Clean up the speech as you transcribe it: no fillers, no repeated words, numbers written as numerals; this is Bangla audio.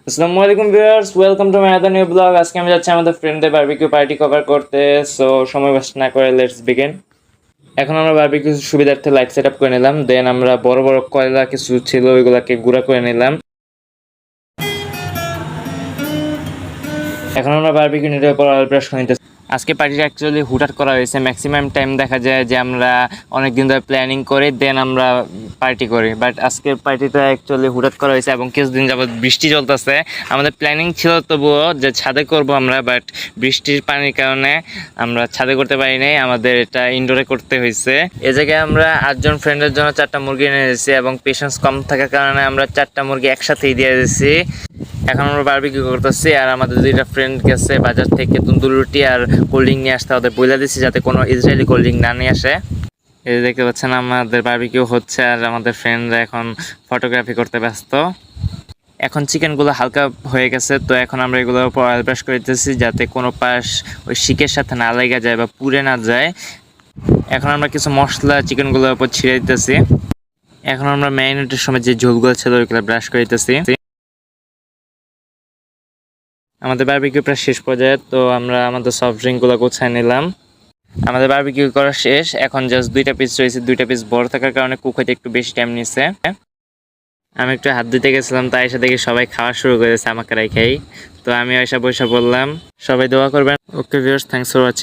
আসসালামু আলাইকুম viewers, welcome to my other new blog. আজকে আমি যাচ্ছি আমাদের ফ্রেন্ডদের বারবিকিউ পার্টি কভার করতে। সো সময় ওয়েস্ট না করে লেটস বিগিন। এখন আমরা বারবিকিউ সুবিধার্থে লাইট সেট আপ করে নিলাম। দেন আমরা বড় বড় কয়লা কিছু ছিল ওইগুলাকে গুঁড়া করে নিলাম। এখন আমরা বারবিকিউ নিতে পর অয়েল ব্রাশ করে নিতেছি। আজকে পার্টিটা অ্যাকচুয়ালি হুটহাট করা হয়েছে। ম্যাক্সিমাম টাইম দেখা যায় যে আমরা অনেক দিন ধরে প্ল্যানিং করে দেন আমরা পার্টি করি, বাট আজকের পার্টিটা অ্যাকচুয়ালি হুটহাট করা হয়েছে এবং কিছুদিন যাবত বৃষ্টি চলতেছে। আমাদের প্ল্যানিং ছিল তবুও যে ছাদে করব আমরা, বাট বৃষ্টির পানির কারণে আমরা ছাদে করতে পারি নাই, আমাদের এটা ইনডোরে করতে হয়েছে। এ জায়গায় আমরা 8জন ফ্রেন্ডের জন্য 4টা মুরগি এনে দিয়েছি এবং পেশেন্স কম থাকার কারণে আমরা 4টা মুরগি একসাথেই দিয়ে দিয়েছি। এখন আমরা বারবিকিউ করতেছি আর আমাদের দুইটা ফ্রেন্ড গেছে বাজার থেকে তন্দুরি রুটি আর কোল্ড ড্রিঙ্ক নিয়ে আসতে, ওদের বলে দিচ্ছি যাতে কোনো ইসরায়েলি কোল্ড ড্রিঙ্ক না নিয়ে আসে। এই দেখতে পাচ্ছেন আমাদের বারবিকিউ হচ্ছে আর আমাদের ফ্রেন্ডরা এখন ফটোগ্রাফি করতে ব্যস্ত। এখন চিকেনগুলো হালকা হয়ে গেছে, তো এখন আমরা এগুলোর উপর অয়েল ব্রাশ করে দিতেছি যাতে কোনো পাশ ওই শিকের সাথে না লেগে যায় বা পুড়ে না যায়। এখন আমরা কিছু মশলা চিকেনগুলোর উপর ছিঁড়ে দিতেছি। এখন আমরা ম্যারিনেটের সময় যে ঝোলগুলো ছিল ওইগুলো ব্রাশ করে দিতেছি। আমাদের বারবিকিউ প্রায় শেষ পর্যায়ে, তো আমরা আমাদের সফট ড্রিঙ্কগুলো গোছায় নিলাম। আমাদের বারবিকিউ করা শেষ, এখন জাস্ট 2টা পিস রয়েছে। 2টা পিস বড় থাকার কারণে কুক হইতে একটু বেশি টাইম নিচ্ছে। আমি একটু হাত ধুতে গেছিলাম, তাই এসে দেখি সবাই খাওয়া শুরু করেছে আমাকে রাখাই। তো আমি এসে বসে বললাম, সবাই দোয়া করবেন। Okay viewers, thanks for watching.